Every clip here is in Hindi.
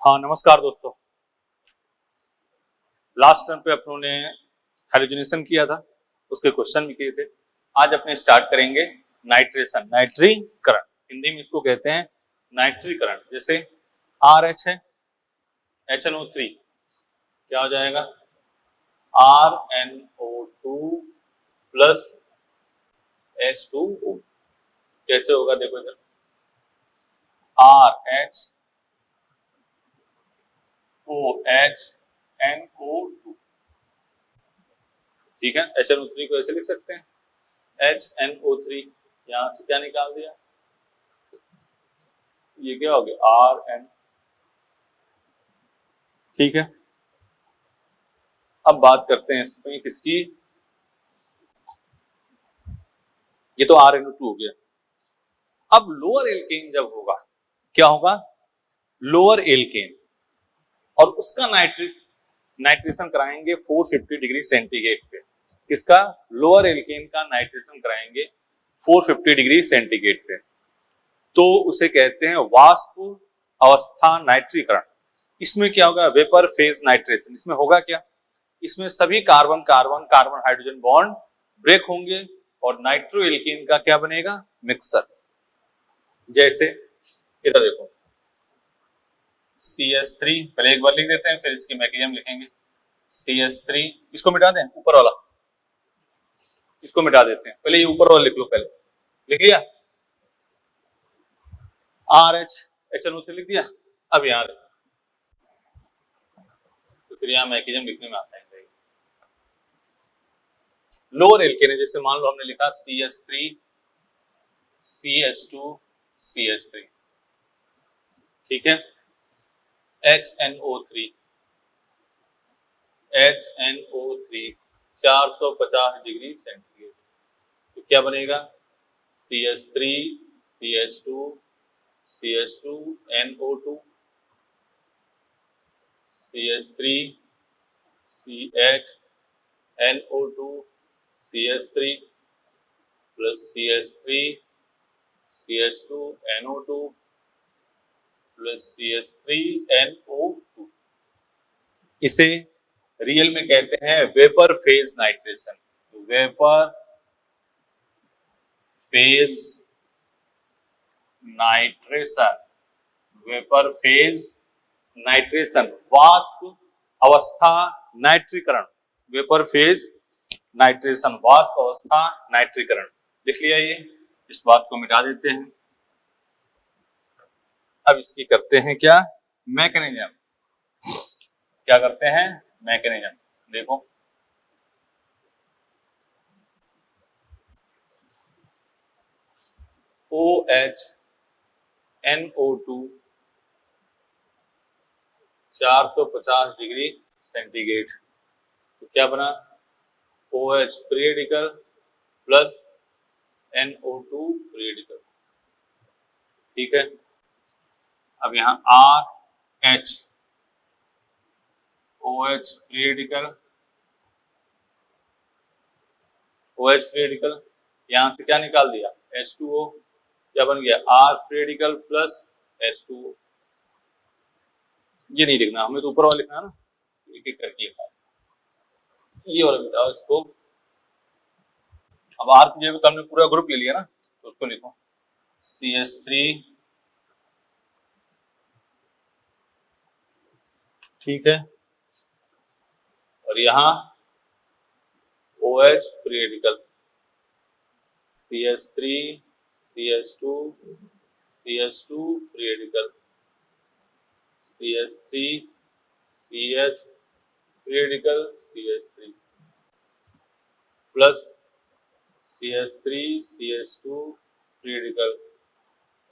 हाँ नमस्कार दोस्तों। लास्ट टर्म पे अपनों ने हाइड्रोजनेशन किया था, उसके क्वेश्चन भी किए थे। आज अपने स्टार्ट करेंगे नाइट्रेशन, नाइट्रीकरण। हिंदी में इसको कहते हैं नाइट्रीकरण। जैसे RH है, HNO3 क्या हो जाएगा, RnO2 प्लस H2O। कैसे होगा देखो इधर, RHOHNO2, ठीक है। HNO3 को ऐसे लिख सकते हैं HNO3, यहां से क्या निकाल दिया, ये क्या हो गया RN, ठीक है। अब बात करते हैं इसमें किसकी, ये तो RnO2 हो गया। अब लोअर एल्केन जब होगा, क्या होगा, लोअर एल्केन, और उसका नाइट्रेशन कराएंगे 450 डिग्री सेंटीग्रेड पे। किसका, लोअर एल्केन का नाइट्रेशन कराएंगे 450 डिग्री सेंटीग्रेड पे, तो उसे कहते हैं वाष्प अवस्था नाइट्रीकरण। इसमें क्या होगा, वेपर फेज नाइट्रेशन। इसमें होगा क्या, इसमें सभी carbon carbon carbon hydrogen bond break होंगे और नाइट्रो एल्केन का क्या बनेगा, मिक्सर। जैसे इधर देखो CH3, पहले एक बार लिख देते हैं फिर इसकी मैकेनिज्म लिखेंगे। CH3, इसको मिटा दें, ऊपर वाला इसको मिटा देते हैं, पहले ये ऊपर वाला लिख लो, पहले लिख लिया। RH HNO3 लिख दिया। अब यहाँ तो फिर यहाँ मैकेनिज्म लिखने में आसानी रहेगी। लोअर एल्केन है, जैसे मान लो हमने लिखा CH3 CH2 CH3, ठीक है। HNO3 450 डिग्री सेंटीग्रेड, तो क्या बनेगा, CH3 CH2 CH2 NO2 CH3 CH NO2 CH3 plus CH3 CH2 NO2 plus CH3 NO2। इसे रियल में कहते हैं vapour phase nitration. Vapour phase nitration, vapour phase nitration, वाष्प अवस्था नाइट्रीकरण, वेपर फेज नाइट्रेशन, वाष्प अवस्था नाइट्रीकरण। लिख लिया ये, इस बात को मिटा देते हैं। अब इसकी करते हैं क्या, मैकेनिज्म। क्या करते हैं, मैकेनिज्म। देखो OH NO2 450 डिग्री सेंटीग्रेड, तो क्या बना, OH free radical plus NO2 free radical, ठीक है। अब यहाँ RH OH free radical, OH free radical, यहां से क्या निकाल दिया H2O, क्या बन गया R free radical plus H2O। ये नहीं लिखना, हमें तो ऊपर वाला लिखना है ना, एक एक करके लिखना है। ये वाला बताओ इसको। अब R की जगह तो हमने पूरा ग्रुप ले लिया ना, तो उसको लिखो CH3, ठीक है, और यहाँ OH free radical CH3 CH2 CH2 free radical CH3 CH free radical CH3 plus CH3 CH2 free radical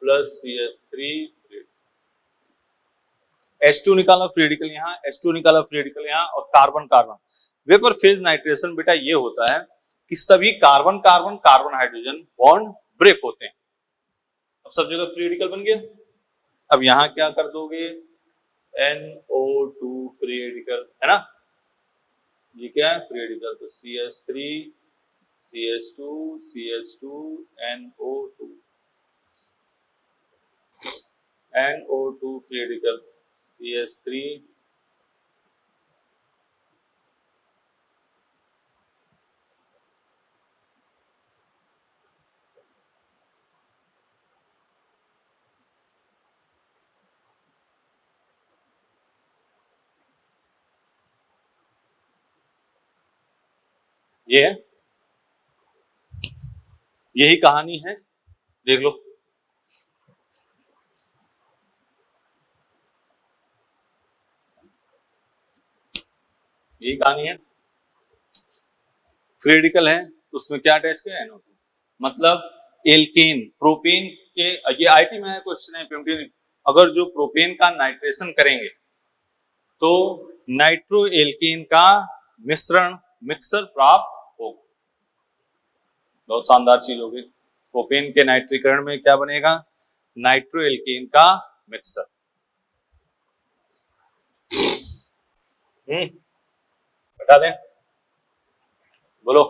plus CH3 H2 निकाला फ्री रेडिकल यहाँ, H2 निकाला फ्री रेडिकल यहाँ, और carbon carbon. Vapour phase nitration बेटा ये होता है कि सभी carbon carbon carbon hydrogen bond break होते हैं। अब सब जगह फ्री रेडिकल बन गया। अब यहाँ क्या कर दोगे, NO2 फ्री रेडिकल है ना, ये क्या है फ्री रेडिकल, तो CH3 CH2 CH2 NO2 NO2 free radical CH3 ये है, यही कहानी है, देख लो। यही कहानी है, फ्री रेडिकल है तो उसमें क्या अटैच किया, NO2। मतलब एल्केन प्रोपेन के, ये आईटी में क्वेश्चन है PMT, अगर जो प्रोपेन का नाइट्रेशन करेंगे तो नाइट्रो एल्केन का मिश्रण मिक्सर प्राप्त होगा। बहुत शानदार चीज होगी। प्रोपेन के नाइट्रीकरण में क्या बनेगा, नाइट्रो एल्केन का मिक्सर। बता दें, बोलो।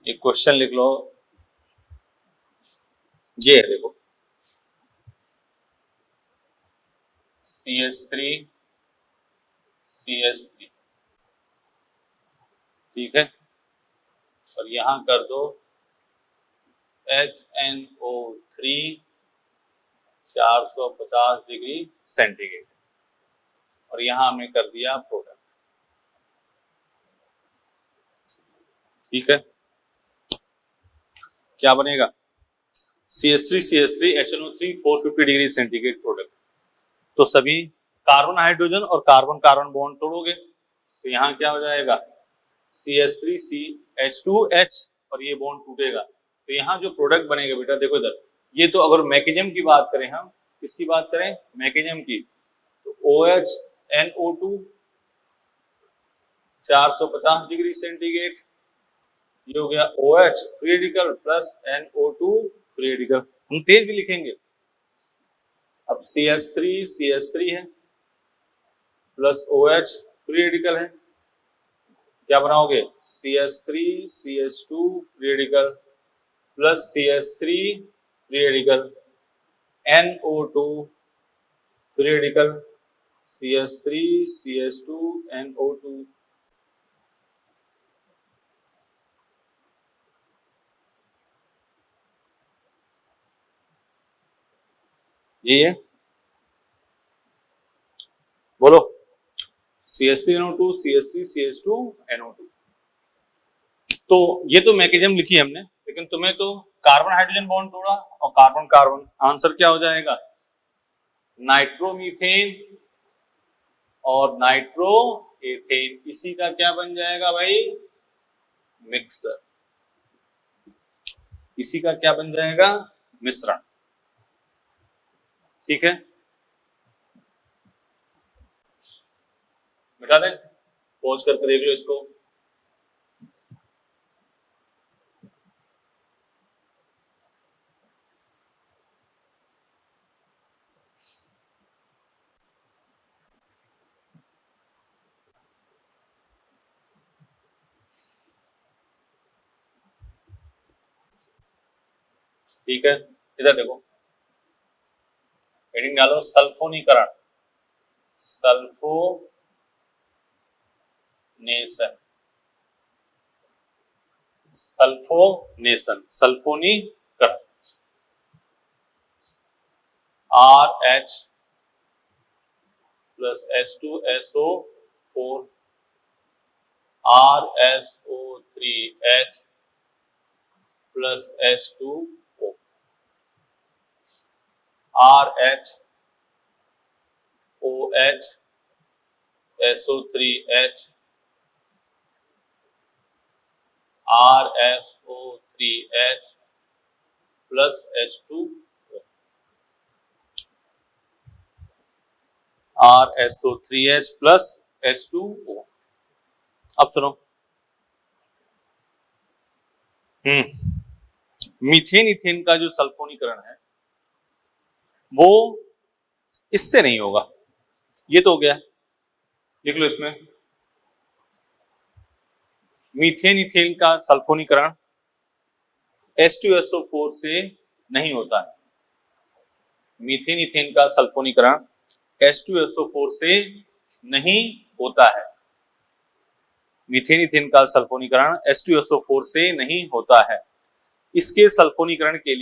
एक क्वेश्चन लिख लो, ये है देखो, CH3 CH3, ठीक है, और यहां कर दो HNO3 450 डिग्री सेंटीग्रेड, और यहां हमने कर दिया प्रोडक्ट, ठीक है। क्या बनेगा, CH3 CH3 HNO3 450 degree centigrade product. तो सभी कार्बन हाइड्रोजन और कार्बन कार्बन बॉन्ड तोड़ोगे तो यहाँ क्या हो जाएगा, CH3 CH2H, और ये बॉन्ड टूटेगा तो यहाँ जो प्रोडक्ट बनेगा बेटा, देखो इधर, ये तो अगर मैकेनिज्म की बात करें, हम किसकी बात करें, मैकेनिज्म की, तो OH NO2 450 डिग्री सेंटीग्रेड, ये हो गया OH free radical plus NO2 free radical. हम तेज भी लिखेंगे। अब CH3 है प्लस OH फ्री रेडिकल है, क्या बनाओगे, CH3 CH2 free radical plus CH3 free radical NO2 free radical CH3 CH2 NO2। ये है, बोलो, CH3NO2 CH3 CH2 NO2। तो ये तो मैकेनिज्म लिखी हमने, लेकिन तुम्हें तो कार्बन हाइड्रोजन बॉन्ड तोड़ा और कार्बन कार्बन, आंसर क्या हो जाएगा, नाइट्रोमीथेन और नाइट्रो एथेन, इसी का क्या बन जाएगा भाई, मिक्सर। इसी का क्या बन जाएगा, मिश्रण, ठीक है। मिटा दें, पॉज करके देख लो इसको। ठीक है, इधर देखो, हेडिंग डालो, सल्फोनीकरण, सल्फोनेशन, सल्फोनेशन, सल्फोनीकरण, RH plus H2SO4 RSO3H plus H2O, RH OH SO3H RSO3H plus H2O, RSO3H plus H2O। अब सुनो, मीथेन इथेन का जो सल्फोनीकरण है वो इससे नहीं होगा। ये तो हो गया, लिख लो इसमें मीथेन इथेन का सल्फोनीकरण H2SO4 से नहीं होता है। मीथेन इथेन का सल्फोनीकरण H2SO4 से नहीं होता है। मीथेन इथेन का सल्फोनीकरण H2SO4 से नहीं होता है। इसके सल्फोनीकरण के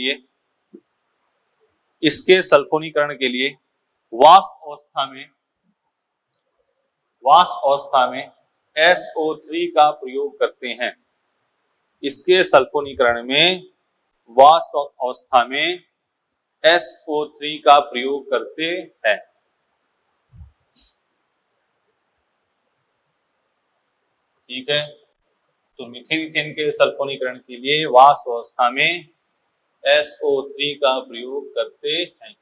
लिए वाष्प अवस्था में SO3 का प्रयोग करते हैं। इसके सल्फोनीकरण में वाष्प अवस्था में SO3 का प्रयोग करते हैं। ठीक है, तो मीथेन इथेन के सल्फोनीकरण के लिए वाष्प अवस्था में SO3 का प्रयोग करते हैं।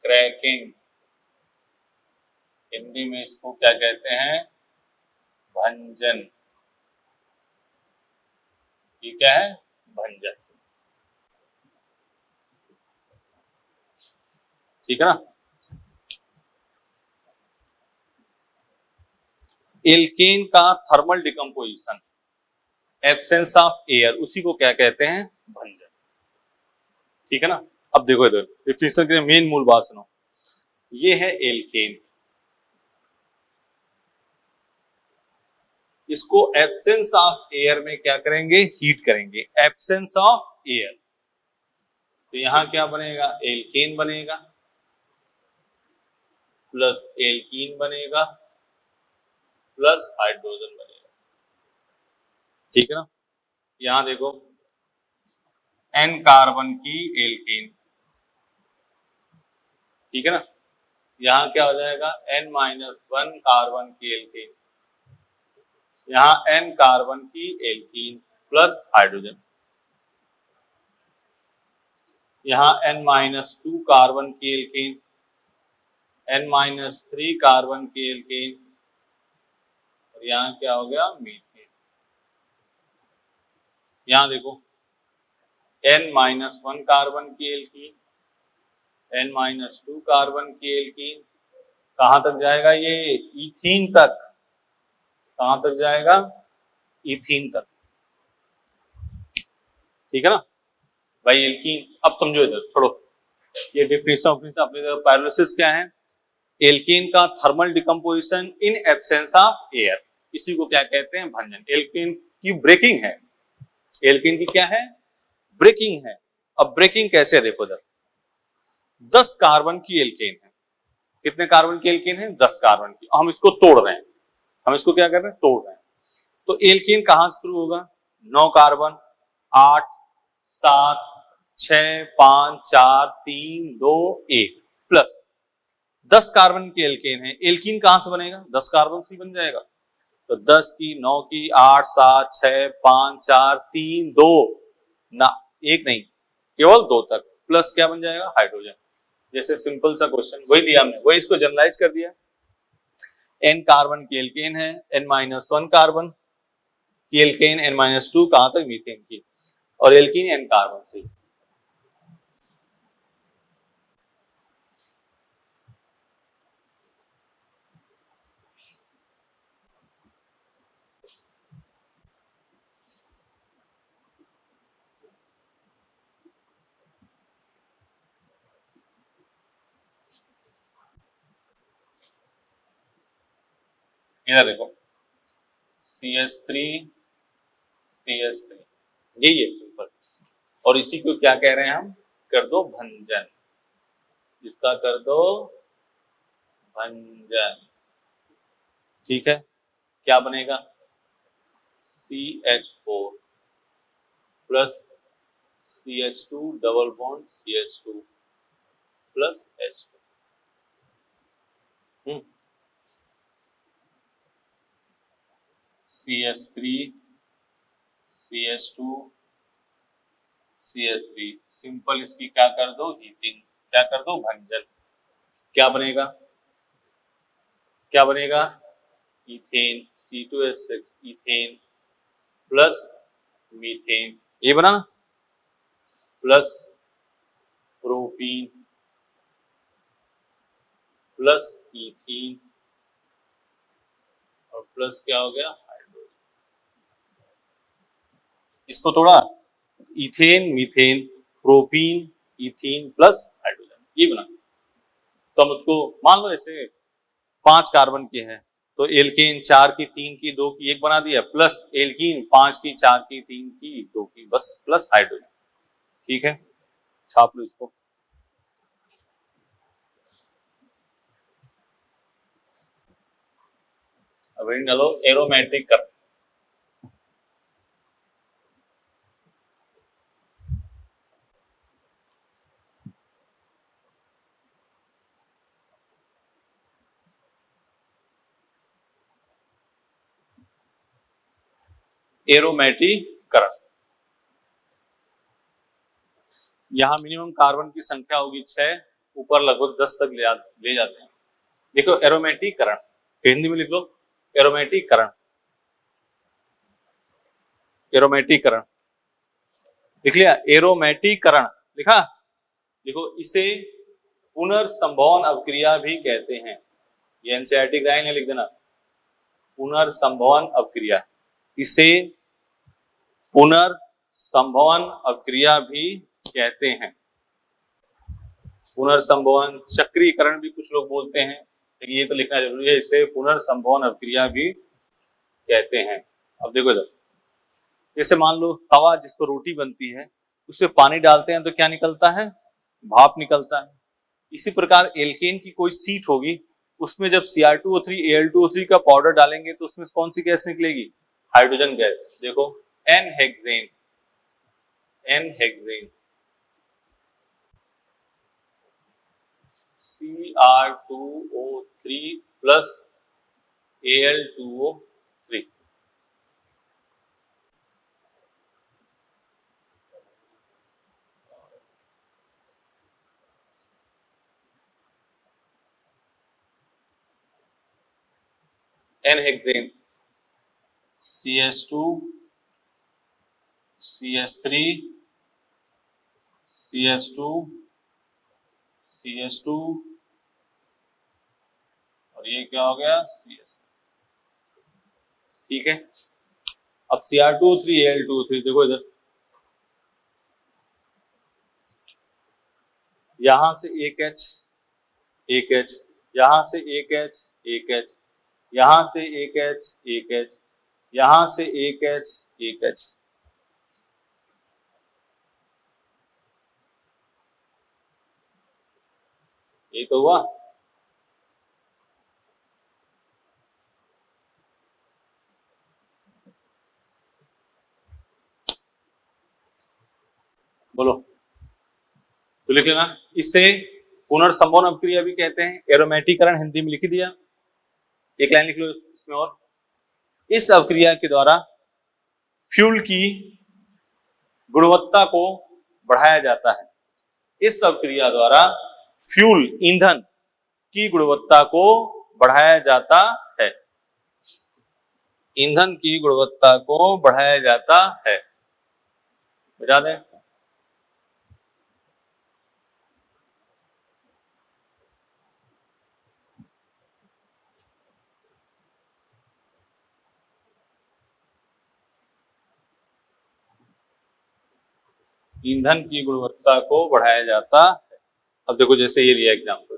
क्रैकिंग, हिंदी में इसको क्या कहते हैं? भंजन। ये क्या है? भंजन। ठीक है ना। एल्केन का thermal decomposition, absence of air, उसी को क्या कहते हैं? भंजन। ठीक है ना। अब देखो इधर डिफिनेशन के मेन मूल बात सुनो। ये है एल्केन, इसको एब्सेंस ऑफ एयर में क्या करेंगे? हीट करेंगे, एब्सेंस ऑफ एयर। तो यहां क्या बनेगा? एल्केन बनेगा प्लस एल्कीन बनेगा प्लस हाइड्रोजन बनेगा। ठीक है ना। यहां देखो N कार्बन की एल्केन, ठीक है ना। यहां क्या हो जाएगा? N-1 कार्बन की एल्केन, यहां N कार्बन की एल्कीन प्लस हाइड्रोजन, यहां N-2 कार्बन की एल्केन, N-3 कार्बन की एल्केन, और यहां क्या हो गया? मीथेन। यहां देखो N-1 कार्बन की एल्कीन, N-2 कार्बन की एल्कीन, कहां तक जाएगा? ये इथीन तक। कहां तक जाएगा? इथीन तक। ठीक है ना भाई। एल्कीन अब समझो, इधर छोड़ो ये डिफिनेशन अपनी पायरोलिसिस क्या है? एल्कीन का thermal decomposition in absence of air, इसी को क्या कहते हैं? भंजन। एल्कीन की ब्रेकिंग है, एल्कीन की क्या है? ब्रेकिंग है। अब ब्रेकिंग कैसे है? देखो इधर 10 कार्बन की एल्केन है। कितने कार्बन की एल्केन है? 10 कार्बन की। हम इसको तोड़ रहे हैं, हम इसको क्या कर रहे हैं? तोड़ रहे हैं। तो एल्केन कहां से शुरू होगा? 9 कार्बन, 8, 7, 6, 5, 4, 3, 2, 1 प्लस 10 कार्बन की एल्केन है। एल्कीन कहां से बनेगा? 10 कार्बन से ही बन जाएगा। तो 10 की, 9 की, 8, 7, 6, 5, 4, 3, 2 ना, एक नहीं, केवल 2 तक, प्लस क्या बन जाएगा? हाइड्रोजन। जैसे सिंपल सा क्वेश्चन वही दिया हमने, वही इसको जनरलाइज कर दिया। N कार्बन की एल्केन है, N-1 कार्बन की एल्केन, N-2 कहां तक? मीथेन की, और एल्कीन N कार्बन से। इधर देखो CH3 CH3, यही है सिंपल। और इसी को क्या कह रहे हैं हम? कर दो भंजन, इसका कर दो भंजन। ठीक है, क्या बनेगा? CH4 plus CH2 double bond CH2 plus H2, CH3 CH2 CH3, simple इसकी क्या कर दो? हीटिंग। क्या कर दो? भंजन। क्या बनेगा? क्या बनेगा, ethane C2H6 ethane plus methane, ये बना ना, प्लस प्रोपीन प्लस इथीन और प्लस क्या हो गया, हाइड्रोजन। इसको थोड़ा ethane methane propene ethene plus hydrogen, ये बना। तो हम उसको मान लो ऐसे 5 कार्बन के हैं, तो एल्केन 4 की 3 की 2 की 1 बना दिया, प्लस एल्कीन 5 की 4 की 3 की 2 की, बस प्लस हाइड्रोजन। ठीक है, छाप लो इसको। अब डालो एरोमेटिक कर, एरोमेटिकरण। यहां मिनिमम कार्बन की संख्या होगी 6, ऊपर लगभग 10 तक ले जाते हैं। देखो एरोमेटिकरण, हिंदी में लिख लो एरोमेटिकरण, एरोमेटिकरण लिख लिया, एरोमेटिकरण लिखा। देखो इसे पुनर्संभवन अवक्रिया भी कहते हैं, ये एनसीईआरटी कराएंगे, लिख देना पुनर्संभवन अवक्रिया, इसे पुनर्संभवन अवक्रिया भी कहते हैं। पुनर्संभवन चक्रीकरण भी कुछ लोग बोलते हैं, लेकिन ये तो लिखना जरूरी है, इसे पुनर्संभवन अवक्रिया भी कहते हैं। अब देखो इधर, जैसे मान लो तवा जिस पर रोटी बनती है, उससे पानी डालते हैं तो क्या निकलता है, भाप निकलता है। इसी प्रकार एल्केन की कोई सीट होगी, उसमें जब Cr2O3 Al2O3 का पाउडर डालेंगे तो उसमें कौन सी गैस निकलेगी, हाइड्रोजन गैस। देखो n hexane, n hexane Cr2O3 plus Al2O3, n hexane CH2 CH3 CH2 CH2 और ये क्या हो गया CH3। ठीक है, अब Cr2O3 Al2O3 देखो इधर, यहां से एक H, एक H, यहां से एक H, एक H, यहां से एक H, एक H, यहां से एक H, एक H। ये तो हुआ। बोलो, तो लिख लेना, इसे पुनर्संभवन अवक्रिया भी कहते हैं, एरोमेटिकरण हिंदी में लिख दिया। एक लाइन लिख लो इसमें और, इस अवक्रिया के द्वारा फ्यूल की गुणवत्ता को बढ़ाया जाता है। इस अवक्रिया द्वारा फ्यूल ईंधन की गुणवत्ता को बढ़ाया जाता है, ईंधन की गुणवत्ता को बढ़ाया जाता है। बता दें, ईंधन की गुणवत्ता को बढ़ाया जाता है। अब देखो जैसे ये लिया एग्जाम्पल,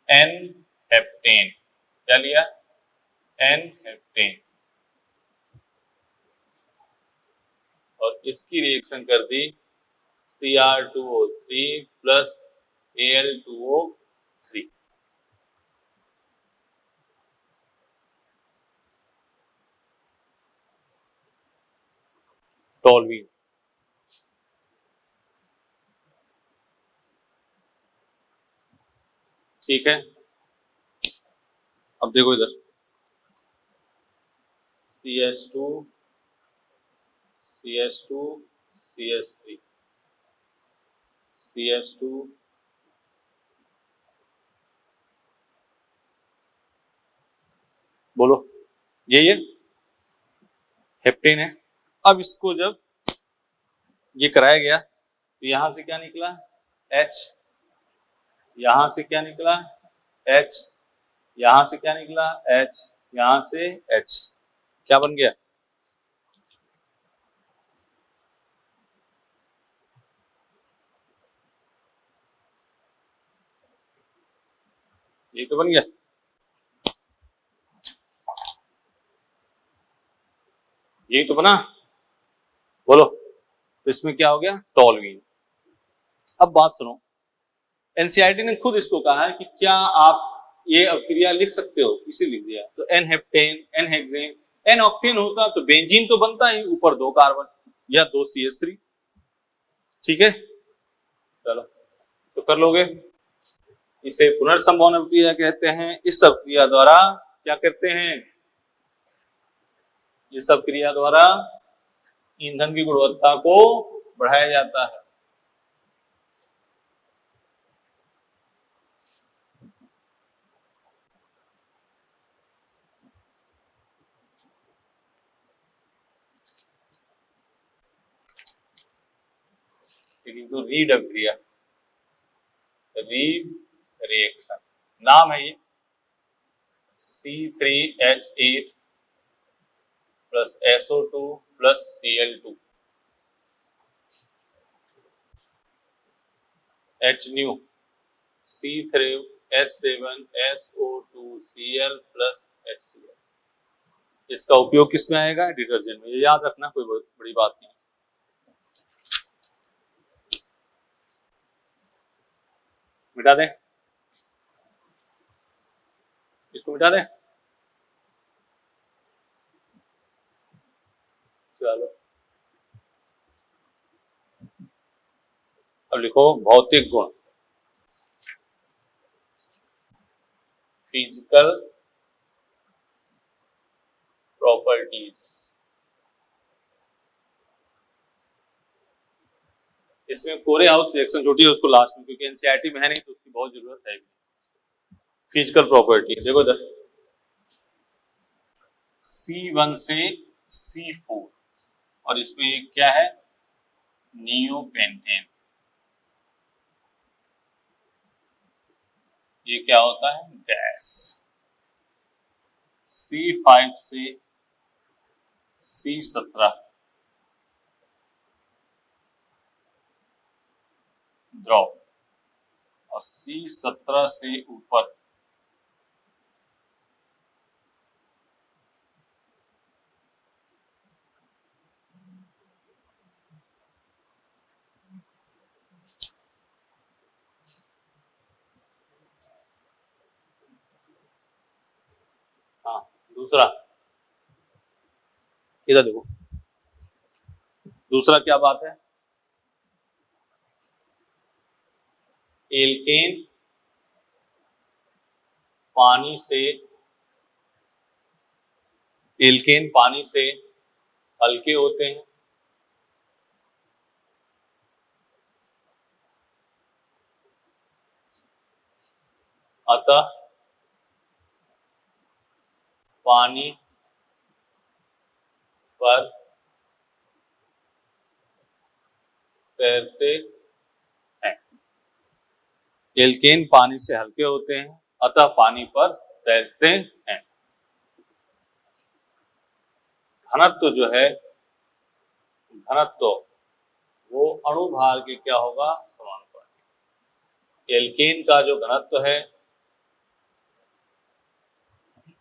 एन हेप्टेन, क्या लिया, एन हेप्टेन, और इसकी रिएक्शन कर दी Cr2O3 प्लस Al2O3। टॉलवीन, ठीक है। अब देखो इधर CH2 CH2 CH3 CH2 बोलो, ये हेप्टेन है। अब इसको जब ये कराया गया तो यहां से क्या निकला, H, यहां से क्या निकला H, यहां से क्या निकला H, यहां से H, क्या बन गया, ये तो बन गया। यही तो बना, बोलो। तो इसमें क्या हो गया, टॉलवीन। अब बात सुनो, एनसीईआरटी ने खुद इसको कहा है कि क्या आप ये अभिक्रिया लिख सकते हो, इसे लिख दिया। तो n heptane, n hexane, n octane होता तो बेंजीन तो बनता ही, ऊपर 2 कार्बन या 2 CH3। ठीक है, चलो तो कर लोगे। इसे पुनर्संभवन अभिक्रिया कहते हैं। इस अभिक्रिया द्वारा क्या करते हैं, इस अभिक्रिया द्वारा ईंधन की गुणवत्ता को बढ़ाया जाता है। तो रीड अभिक्रिया, रीड रिएक्शन नाम है ये, C3H8 plus SO2 plus Cl2 H new C3H7SO2Cl plus HCl। इसका उपयोग किसमें आएगा, डिटर्जेंट में। ये याद रखना, कोई बड़ी बात नहीं। मिटा दें, इसको मिटा दें, चलो। अब लिखो भौतिक गुण, फिजिकल प्रॉपर्टीज। इसमें कोरे हाउस रिएक्शन छोटी है, उसको लास्ट में, क्योंकि एनसीईआरटी में है नहीं तो उसकी बहुत जरूरत है। फिजिकल प्रॉपर्टी देखो इधर, C1 से C4 और इसमें क्या है, नियोपेंटेन। ये क्या होता है, गैस। C5 से C17 द्रव और C17 से ऊपर हाँ। दूसरा इधर देखो, दूसरा क्या बात है, एल्केन पानी से, एल्केन पानी से हल्के होते हैं, अतः पानी पर तैरते हैं। एल्केन पानी से हल्के होते हैं, अतः पानी पर तैरते हैं। घनत्व जो है, घनत्व वो अणुभार के क्या होगा, समानुपाती। एल्केन का जो घनत्व है,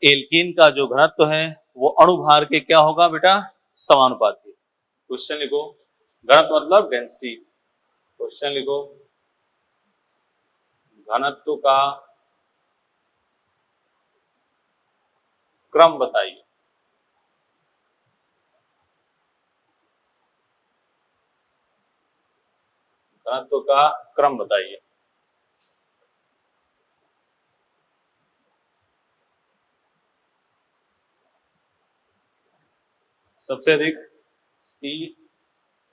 एल्कीन का जो घनत्व है वो अणुभार के क्या होगा बेटा, समानुपाती। क्वेश्चन लिखो, घनत्व मतलब डेंसिटी। क्वेश्चन लिखो, घनत्व का क्रम बताइए। घनत्व का क्रम बताइए। सबसे अधिक सी,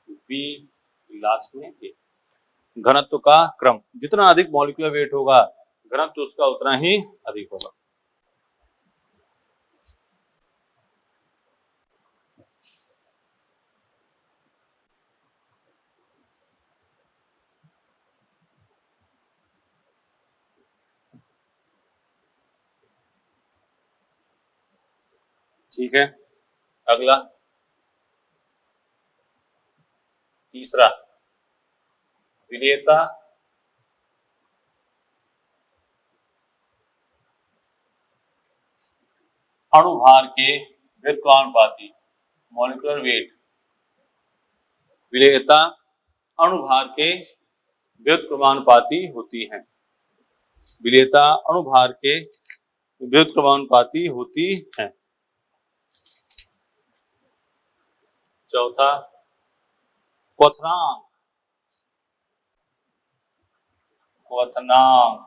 बी, लास्ट में ए। घनत्व का क्रम, जितना अधिक मॉलिक्यूलर वेट होगा घनत्व उसका उतना ही अधिक होगा। ठीक है, अगला तीसरा, विलेयता अणुभार के व्युत्क्रमानुपाती, मॉलिक्यूलर वेट, विलेयता अणुभार के व्युत्क्रमानुपाती होती है, विलेयता अणुभार के व्युत्क्रमानुपाती होती है। चौथा, क्वथनांक, क्वथनांक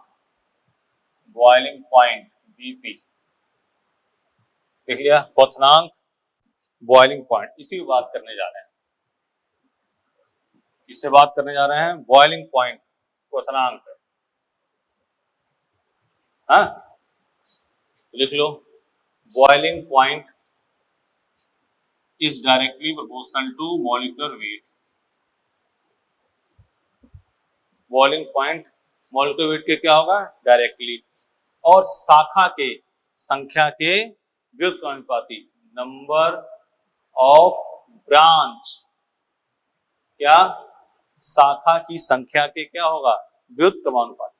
बॉइलिंग पॉइंट बीपी, देख लिया, क्वथनांक बॉइलिंग पॉइंट, इसी की बात करने जा रहे हैं, इससे बात करने जा रहे हैं, बॉइलिंग पॉइंट क्वथनांक। हाँ, लिख लो, boiling point is directly proportional to molecular weight, boiling point molecular weight के क्या होगा, डायरेक्टली, और शाखा के संख्या के व्युत्क्रमानुपाती, नंबर ऑफ ब्रांच, क्या, शाखा की संख्या के क्या होगा, व्युत्क्रमानुपाती,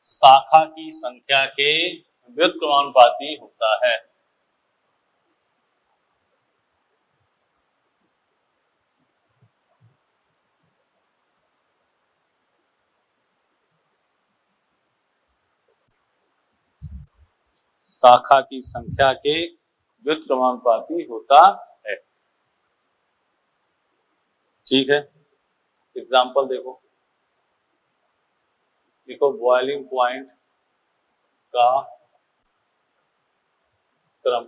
शाखा की संख्या के व्युत्क्रमानुपाती होता है। शाखा की संख्या के व्युत्क्रमानुपाती होता है। ठीक है, एग्जाम्पल देखो, बॉइलिंग पॉइंट का क्रम,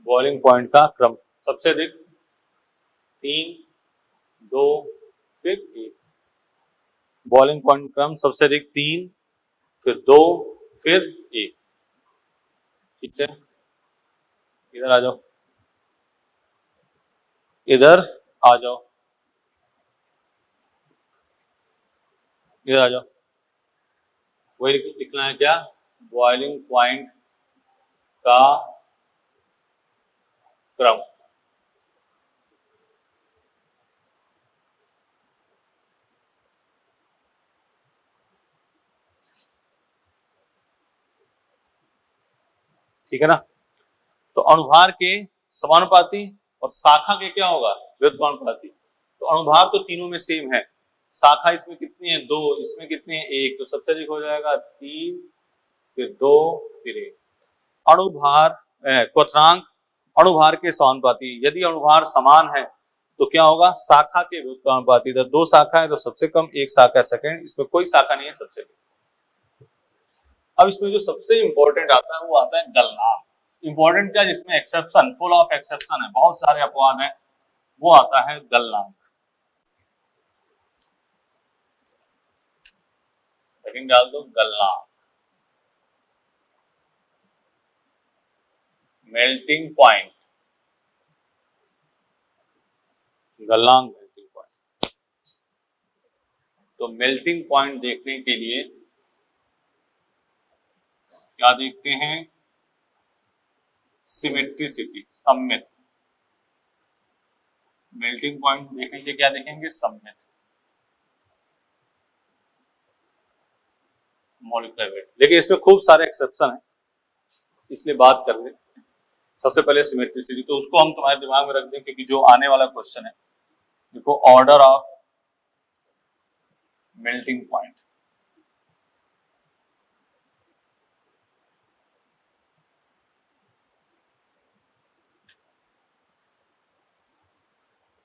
बॉइलिंग पॉइंट का क्रम, सबसे अधिक 3, 2, फिर 1, बॉइलिंग पॉइंट क्रम सबसे अधिक 3, फिर 2, फिर 1। ठीक है, इधर आ जाओ, इधर आ जाओ, इधर आ जाओ, वही लिखना है, क्या, बॉइलिंग पॉइंट का क्रम, ठीक है ना। तो अणुभार के समानुपाती और शाखा के क्या होगा, व्युत्क्रमानुपाती। तो अणुभार तो तीनों में सेम है, शाखा इसमें कितनी है, 2, इसमें कितनी है, 1, तो सबसे अधिक हो जाएगा 3, फिर 2, फिर 1। अणुभार क्वथनांक अणुभार के समानुपाती, यदि अणुभार समान है तो क्या होगा, शाखा के व्युत्क्रमानुपाती, तो 2 शाखा है तो सबसे कम 1 शाखा सेकंड, इसमें कोई शाखा नहीं है, सबसे कम। अब इसमें जो सबसे इंपॉर्टेंट आता है वो आता है गलनांक। इंपॉर्टेंट क्या, जिसमें एक्सेप्शन, फुल ऑफ एक्सेप्शन है, बहुत सारे अपवाद हैं, वो आता है गलनांक। लेकिन डाल दो गलनांक, मेल्टिंग पॉइंट, गलनांक मेल्टिंग पॉइंट। तो मेल्टिंग पॉइंट देखने के लिए क्या देखते हैं, सिमेट्रिसिटी, सममित। मेल्टिंग पॉइंट देखने के लिए क्या देखेंगे, सममित, मॉलिक्यूलर वेट। लेकिन इसमें खूब सारे एक्सेप्शन है, इसलिए बात कर ले। सबसे पहले सिमेट्रिसिटी, तो उसको हम तुम्हारे दिमाग में रख दें, क्योंकि जो आने वाला क्वेश्चन है, देखो, ऑर्डर ऑफ मेल्टिंग पॉइंट,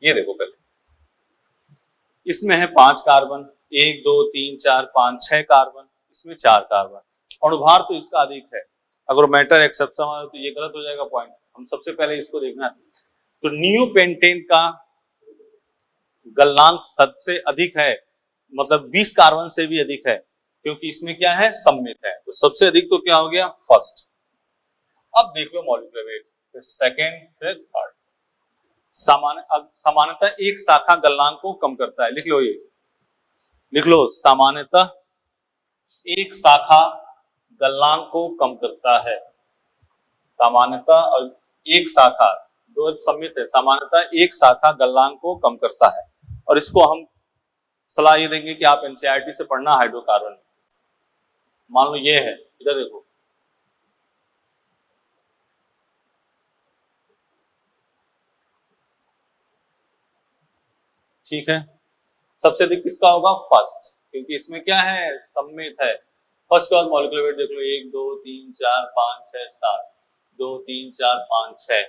ये देखो पहले, इसमें है 5 कार्बन, 1, 2, 3, 4, 5, 6 कार्बन, इसमें 4 कार्बन, अणुभार तो इसका अधिक है। अगर मैटर एक्सेप्शन हो तो ये गलत हो जाएगा पॉइंट, हम सबसे पहले इसको देखना है। तो नियोपेंटेन का गलनांक सबसे अधिक है, मतलब 20 कार्बन से भी अधिक है, क्योंकि इसमें क्या है, सममित है, तो सबसे अधिक तो क्या हो गया, फर्स्ट। अब देख लो मॉलिक्यूलर वेट, फिर सेकेंड, फिर थर्ड। सामान्यतः एक शाखा गलनांक को कम करता है। लिख लो, ये लिख लो, सामान्यतः एक शाखा गलनांक को कम करता है। सामान्यतः और एक शाखा दो सम्मित है। सामान्यतः एक शाखा गलनांक को कम करता है, और इसको हम सलाह ये देंगे कि आप एनसीईआरटी से पढ़ना हाइड्रोकार्बन। मान लो ये है, इधर देखो, ठीक है। सबसे अधिक किसका होगा? फर्स्ट, क्योंकि इसमें क्या है? सम्मित है। फर्स्ट के बाद मॉलिक्यूलर वेट देख लो, 1 2 3 4 5 6 7, 2 3 4 5 6,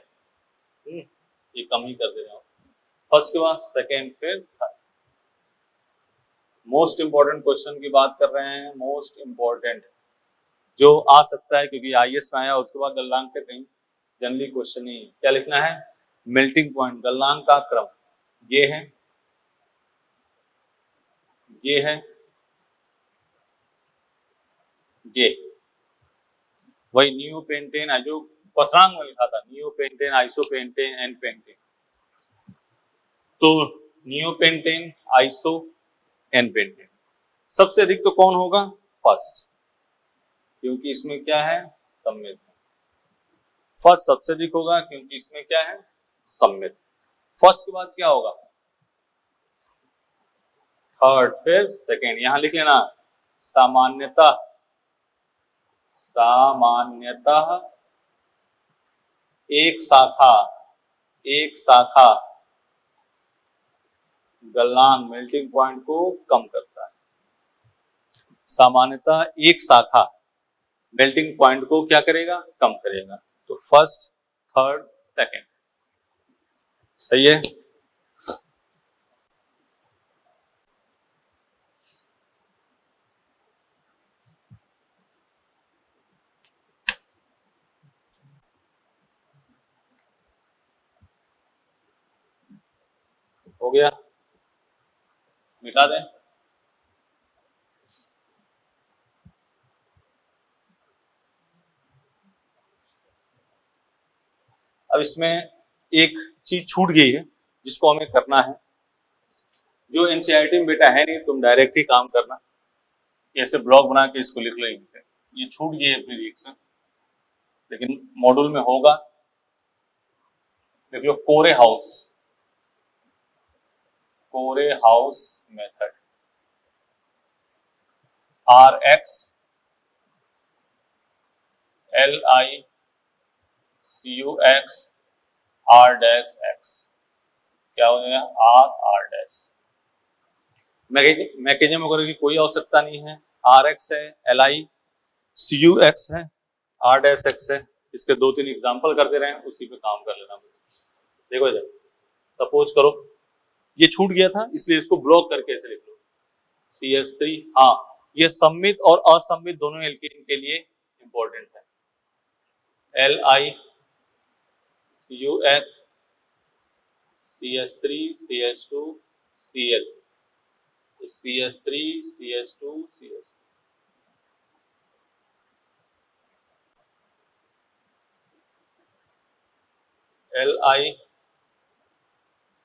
ये कम ही कर दे रहे हो। फर्स्ट के बाद सेकेंड, फिर थर्ड। मोस्ट इंपॉर्टेंट क्वेश्चन की बात कर रहे हैं, मोस्ट इंपॉर्टेंट जो आ सकता है, क्योंकि आईएएस में आया उसके बाद गलनांक के कहीं जनरली क्वेश्चन ही क्या लिखना है? मेल्टिंग पॉइंट, गलनांक का क्रम, ये है, ये है, ये वही नियोपेंटेन है जो पथरांग में लिखा था, नियोपेंटेन, आइसोपेंटेन, एन पेंटेन। तो नियोपेंटेन, आइसो, एन पेंटेन। सबसे अधिक तो कौन होगा? फर्स्ट, क्योंकि इसमें क्या है? सम्मित। फर्स्ट सबसे अधिक होगा क्योंकि इसमें क्या है? सम्मित। फर्स्ट के बाद क्या होगा? थर्ड, फिर सेकेंड। यहां लिख लेना, सामान्यतः, सामान्यतः एक शाखा, एक शाखा गलनांक, मेल्टिंग पॉइंट को कम करता है। सामान्यतः एक शाखा मेल्टिंग पॉइंट को क्या करेगा? कम करेगा। तो फर्स्ट, थर्ड, सेकेंड, सही है। हो गया, मिटा दें। अब इसमें एक चीज छूट गई है जिसको हमें करना है, जो एनसीईआरटी में बेटा है नहीं, तुम डायरेक्ट ही काम करना, ऐसे ब्लॉग बना के इसको लिख लो। ये छूट गई है अपनी रिएक्शन, लेकिन मॉड्यूल में होगा। देख लो, Corey House, Corey House method, R X L I C U X R dash X, क्या हो जाएगा? Are are dash. मैकेनिज्म वगैरह की कोई आवश्यकता नहीं है। आर एक्स है, L I C U X है, आर डैश एक्स है। इसके 2-3 एग्जाम्पल कर दे रहे हैं, उसी पे काम कर लेना बस। देखो इधर, सपोज करो ये छूट गया था, इसलिए इसको ब्लॉक करके ऐसे लिख लो, CH3। हाँ, ये सम्मित और असम्मित दोनों एल्कीन के लिए इंपॉर्टेंट है। LiCUX CH3 CH2 Cl, CH3 CH2 CH3।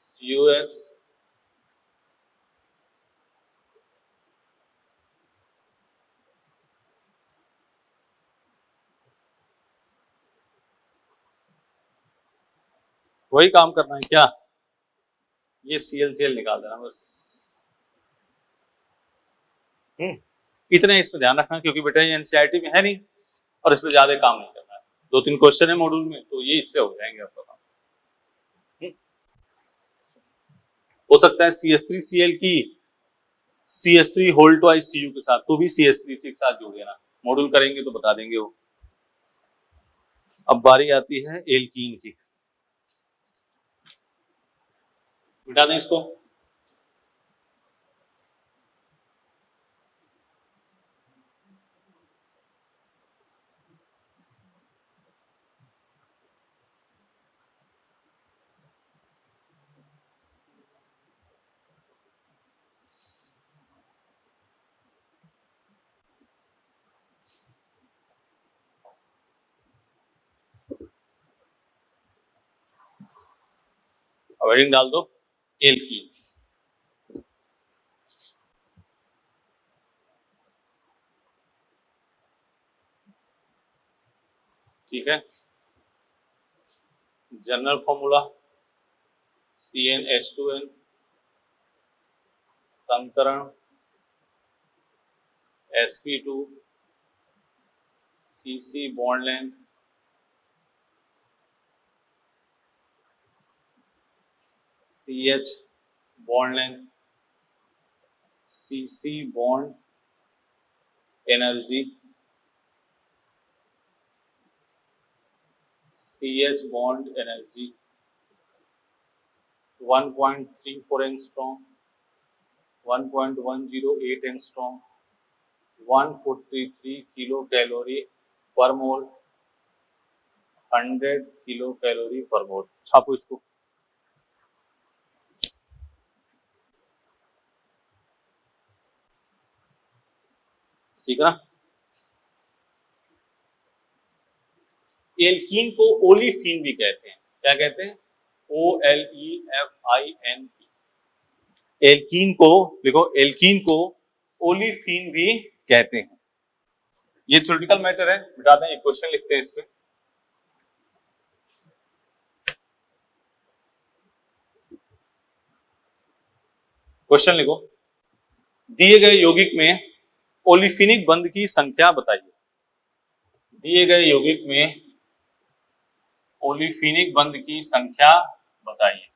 LiCUX वही काम करना है क्या? ये ClCl निकाल देना बस। इतने इसमें ध्यान रखना, क्योंकि बेटा ये एनसीईआरटी में है नहीं और इस पर ज्यादा काम नहीं करना है। 2-3 क्वेश्चन है मॉड्यूल में, तो ये इससे हो जाएंगे आपका काम। हो सकता है CH3Cl की CH3 होल्ड ट्वाइस Cu के साथ, तो भी CH3 के साथ जोड़ देना। मॉड्यूल करेंगे तो बता देंगे वो। अब बारी आती है एल्कीन की, मिटा दें इसको। अब हेडिंग डाल दो एल्कीन। ठीक है, जनरल फॉर्मूला CnH2n, संकरण sp2, Cc bond length, CH bond length, Cc bond energy, CH bond energy 1.34 angstrom, 1.108 angstrom, 143 kilo calorie पर मोल, 100 किलो कैलोरी पर मोल। छापो इसको। ठीक है ना। एल्कीन को ओलिफिन भी कहते हैं। क्या कहते हैं? OLEFIN। एल्कीन को देखो, एल्कीन को ओलिफिन भी कहते हैं। ये थ्योरेटिकल मैटर है, मिटा दें। एक क्वेश्चन लिखते हैं इस पे। क्वेश्चन लिखो, दिए गए यौगिक में ओलिफिनिक बंध की संख्या बताइए। दिए गए यौगिक में ओलिफिनिक बंध की संख्या बताइए।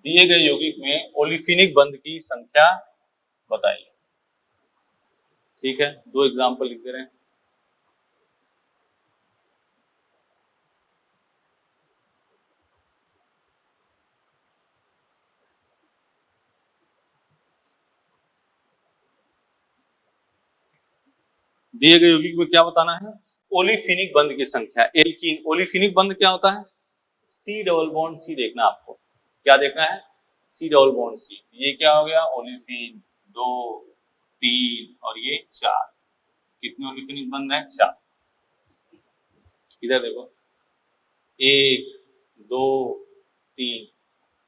दिए गए यौगिक में ओलिफिनिक बंध की संख्या बताइए। ठीक है, दो एग्जांपल लिख दे रहे हैं। दिए गए यौगिक में क्या बताना है? ओलिफिनिक बंध की संख्या। एल्कीन ओलिफिनिक बंध क्या होता है? सी डबल बॉन्ड सी देखना आपको। क्या देखना है? C double bond C. ये क्या हो गया? ओलिफिन 2, 3 और ये 4। कितने ओलिफिनिक बंध है? 4। इधर देखो, 1, 2, 3।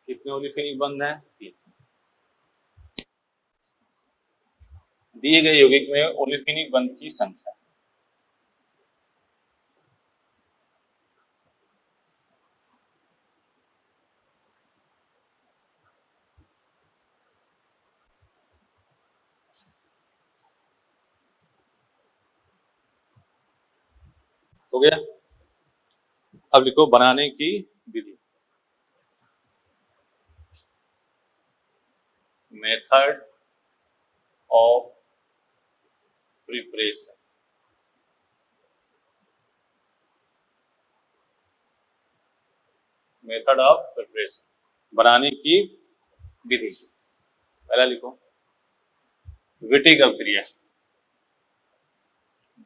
कितने ओलिफिनिक बंध है? 3। दिए गए यौगिक में ओलिफिनिक बंध की संख्या। हो गया। अब लिखो बनाने की विधि। Method of preparation. Method of preparation, बनाने की विधि। पहला लिखो विटिक अभिक्रिया।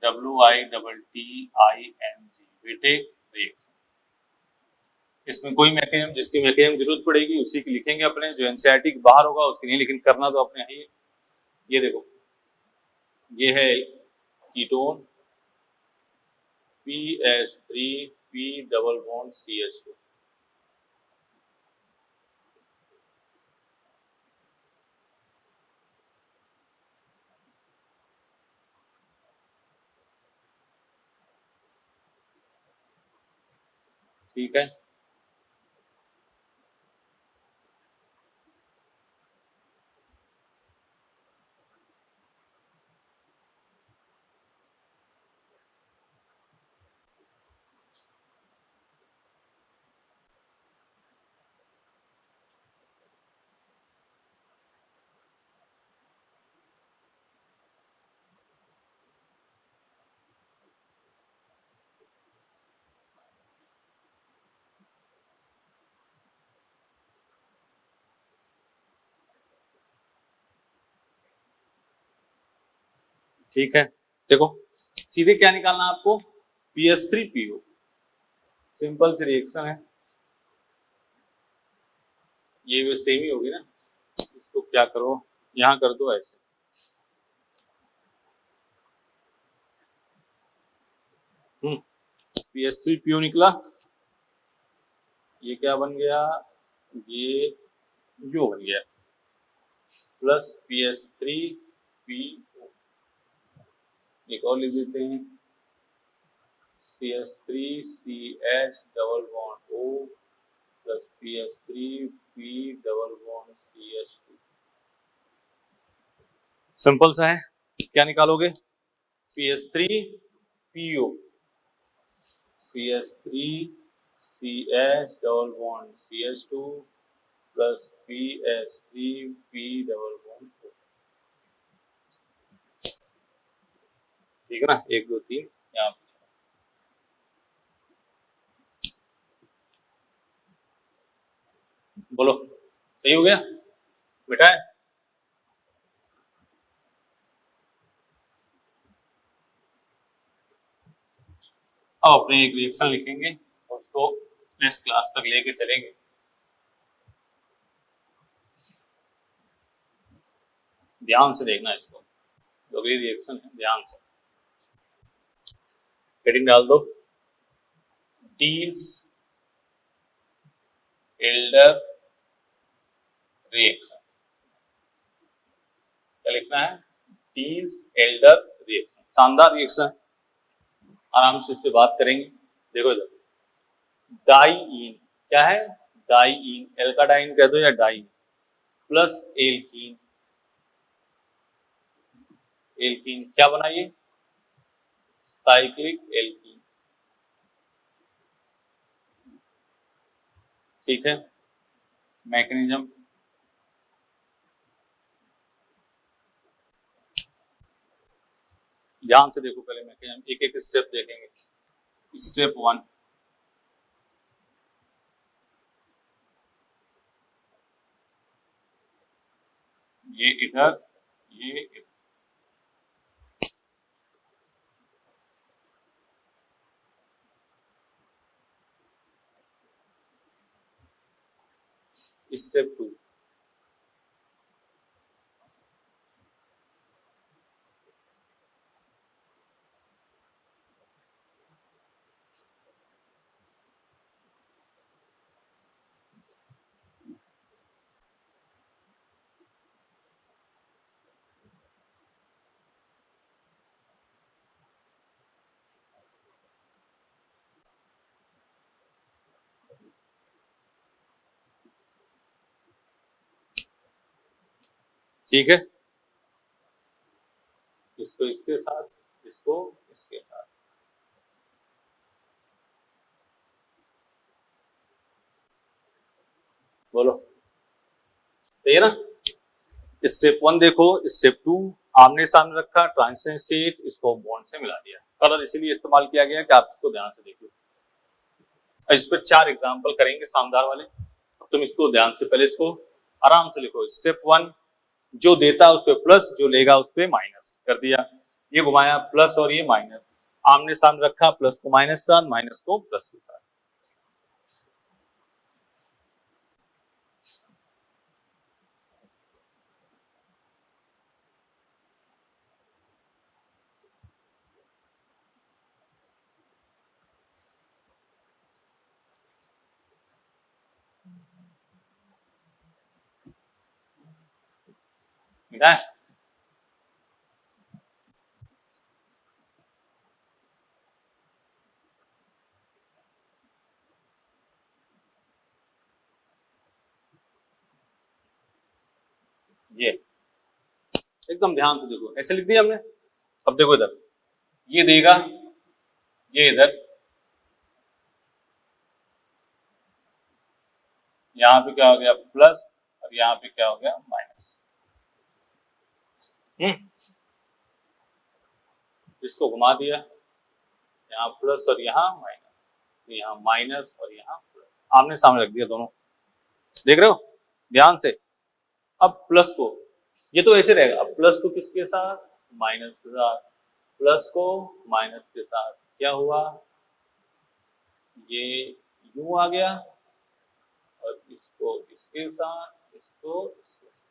WITTING, Wittig reaction. इसमें कोई मैकेनिज्म, जिसकी मैकेनिज्म जरूरत पड़ेगी उसी की लिखेंगे अपने, जो एनसीईआरटी के बाहर होगा उसकी नहीं, लेकिन करना तो अपने ही। ये देखो, ये है ketone PS3P double bond CH2। ठीक है, ठीक है। देखो, सीधे क्या निकालना है आपको? PS3PO। सिंपल सी रिएक्शन है, ये भी सेम ही होगी ना। इसको क्या करो, यहां कर दो ऐसे। PS3PO निकला, ये क्या बन गया, ये यो बन गया, प्लस PS3PO। एक और लिख देते हैं, CH3CH double bond O plus PS3P double bond CH2। Simple सा है, क्या निकालोगे, PS3PO CH3CH double bond CH2 plus PS3P double bond O। ठीक है ना, 1 2 3 यहाँ पे। बोलो सही हो गया बेटा है? अब अपने एक रिएक्शन लिखेंगे और उसको नेक्स्ट क्लास तक लेके चलेंगे। ध्यान से देखना इसको, जो भी रिएक्शन है ध्यान से। हेडिंग डाल दो, डील्स एल्डर रिएक्शन। क्या लिखना है, डील्स एल्डर रिएक्शन। शानदार रिएक्शन, आराम से इस पे बात करेंगे। देखो इधर, डाइईन क्या है, डाइईन, एल्काडाइन कह दो या डाइईन, प्लस एल्कीन। एल्कीन क्या बनाइए, साइक्लिक एल्कीन। ठीक है, मैकेनिज्म ध्यान से देखो, पहले मैकेनिज्म एक एक स्टेप देखेंगे। स्टेप 1, ये इधर, ये इधर। स्टेप 2, ठीक है, इसको इसके साथ, इसको इसके साथ। बोलो सही है ना। स्टेप 1 देखो, स्टेप 2 आमने सामने रखा, ट्रांजिशन स्टेट, इसको बॉन्ड से मिला दिया। कलर इसीलिए इस्तेमाल किया गया कि आप इसको ध्यान से देख लो। इस पर 4 एग्जाम्पल करेंगे शानदार वाले, तुम इसको ध्यान से पहले इसको आराम से लिखो। स्टेप 1, जो देता है उस पे प्लस, जो लेगा उस पे माइनस कर दिया। ये घुमाया प्लस और ये माइनस, आमने सामने रखा, प्लस को माइनस साथ, माइनस को प्लस के साथ। मिला है? ये एकदम ध्यान से देखो, ऐसे लिख दिया हमने। अब देखो इधर, ये देगा, ये इधर, यहाँ पे क्या हो गया प्लस, और यहाँ पे क्या हो गया माइनस। इसको घुमा दिया, यहाँ प्लस और यहाँ माइनस, यहाँ माइनस और यहाँ प्लस, आमने सामने रख दिया दोनों। देख रहे हो ध्यान से। अब प्लस को, ये तो ऐसे रहेगा, अब प्लस को किसके साथ, माइनस के साथ, प्लस को माइनस के साथ, क्या हुआ, ये यूं आ गया, और इसको इसके साथ, इसको इसके साथ।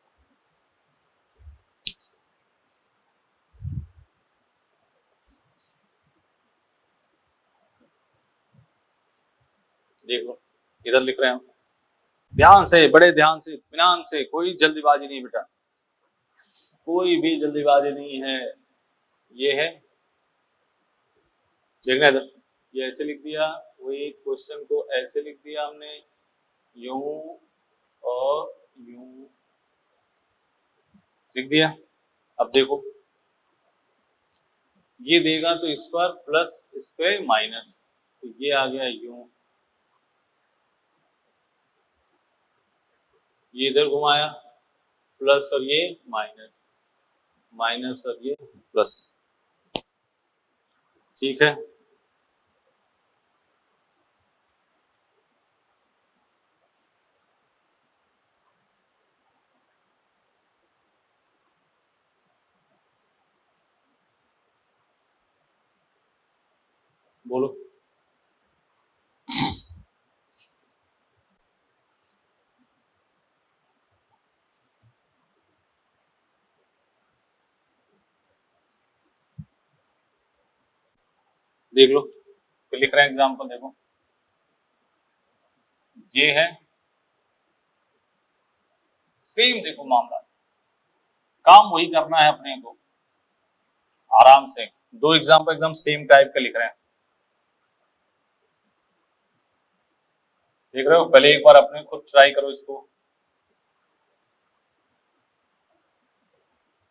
देखो इधर लिख रहे हैं, ध्यान से, बड़े ध्यान से, इत्मीनान से, कोई जल्दीबाजी नहीं बेटा, कोई भी जल्दीबाजी नहीं है। ये है, देखना इधर, ये ऐसे लिख दिया, वही क्वेश्चन को ऐसे लिख दिया हमने, यूं और यूं लिख दिया। अब देखो ये देगा तो इस पर प्लस, इस पे माइनस, तो ये आ गया यूं, ये इधर घुमाया प्लस और ये माइनस, माइनस और ये प्लस, ठीक है। बोलो देख लो, फिर लिख रहे हैं एग्जाम्पल, देखो ये है सेम, देखो मामला, काम वही करना है अपने को, आराम से। दो एग्जाम्पल एकदम सेम टाइप का लिख रहे हैं, देख रहे हो। पहले एक बार अपने खुद ट्राई करो, इसको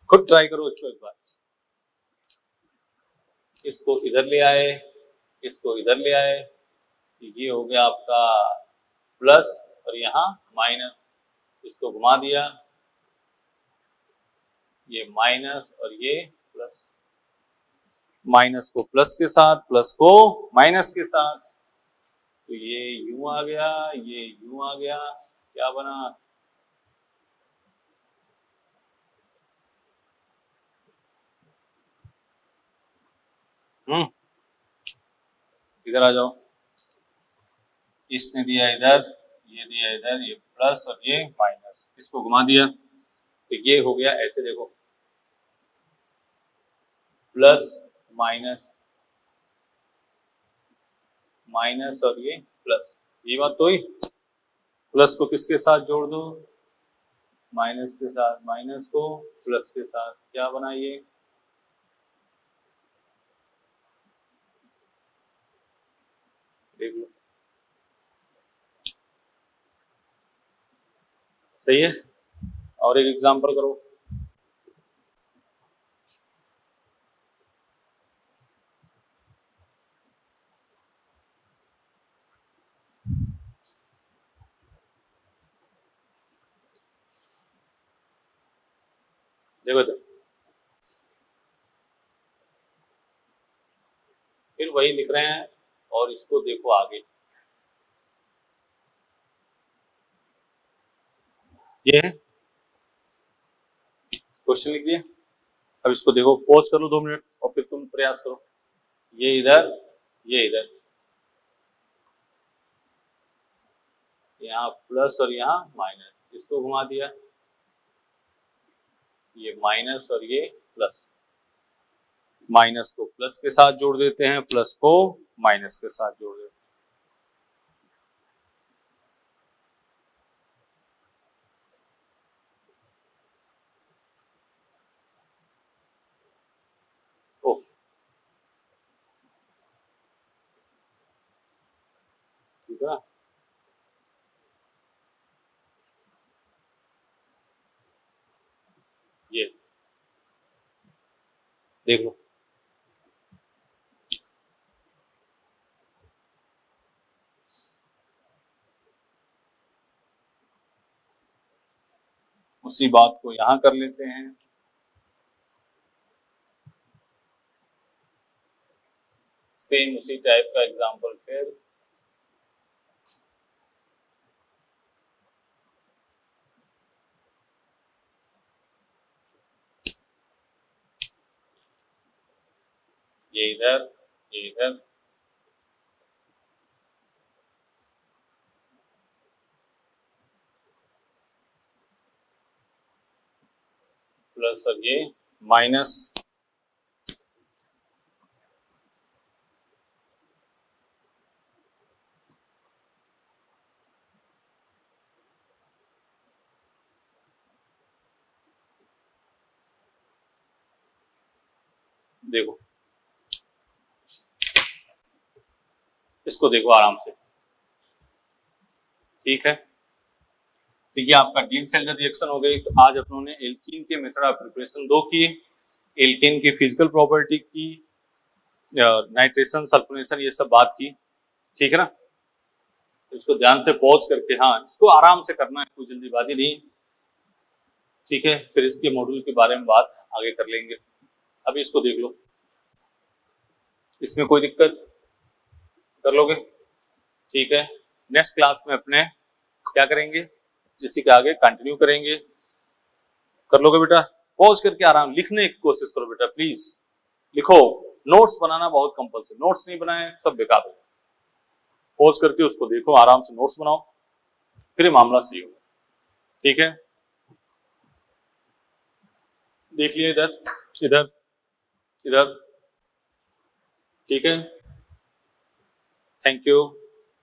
खुद ट्राई करो, इसको एक बार, इसको इधर ले आए, इसको इधर ले आए, ये हो गया आपका प्लस और यहाँ माइनस, इसको घुमा दिया, ये माइनस और ये प्लस, माइनस को प्लस के साथ, प्लस को माइनस के साथ, तो ये यूं आ गया, ये यूं आ गया, क्या बना, इधर आ जाओ, इसने दिया इधर, ये दिया इधर, ये प्लस और ये माइनस, इसको घुमा दिया, तो ये हो गया ऐसे, देखो प्लस माइनस, माइनस और ये प्लस, ये बात तो ही। प्लस को किसके साथ जोड़ दो, माइनस के साथ, माइनस को प्लस के साथ, क्या बना ये, देख लो, सही है। और एक एग्जांपल करो, देखो तो फिर वही लिख रहे हैं, और इसको देखो आगे, ये है क्वेश्चन लिख दिया। अब इसको देखो, पॉज कर लो 2 मिनट और फिर तुम प्रयास करो, ये इधर, ये इधर, यहाँ प्लस और यहाँ माइनस, इसको घुमा दिया, ये माइनस और ये प्लस, माइनस को प्लस के साथ जोड़ देते हैं, प्लस को माइनस के साथ जोड़ देते हैं, ओ ठीक है। ये देख लो, उसी बात को यहां कर लेते हैं, सेम उसी टाइप का एग्जांपल फिर, ये इधर, ये इधर, प्लस और ये माइनस, देखो, इसको देखो आराम से, ठीक है। तो ये आपका डीन सेल्जर रिएक्शन हो गई। तो आज अपनों ने एल्कीन के मेथड ऑफ प्रिपरेशन दो किए, एल्केन की फिजिकल प्रॉपर्टी की, नाइट्रेशन, सल्फोनेशन, ये सब बात की, ठीक है ना। तो इसको ध्यान से पॉज करके, हाँ इसको आराम से करना है, कोई जल्दीबाजी नहीं, ठीक है। फिर इसके मॉड्यूल के बारे में बात आगे कर लेंगे। अभी इसको देख लो, इसमें कोई दिक्कत कर लोगे, ठीक है। नेक्स्ट क्लास में अपने क्या करेंगे, इसी के आगे कंटिन्यू करेंगे। कर लोगे बेटा, पॉज करके आराम लिखने की कोशिश करो बेटा, प्लीज लिखो। नोट्स बनाना बहुत कंपल्सरी, नोट्स नहीं बनाए सब बेकार हो। पॉज करके उसको देखो, आराम से नोट्स बनाओ, फिर ये मामला सही होगा, ठीक है। देख लिए इधर, इधर, इधर, ठीक है। Thank you.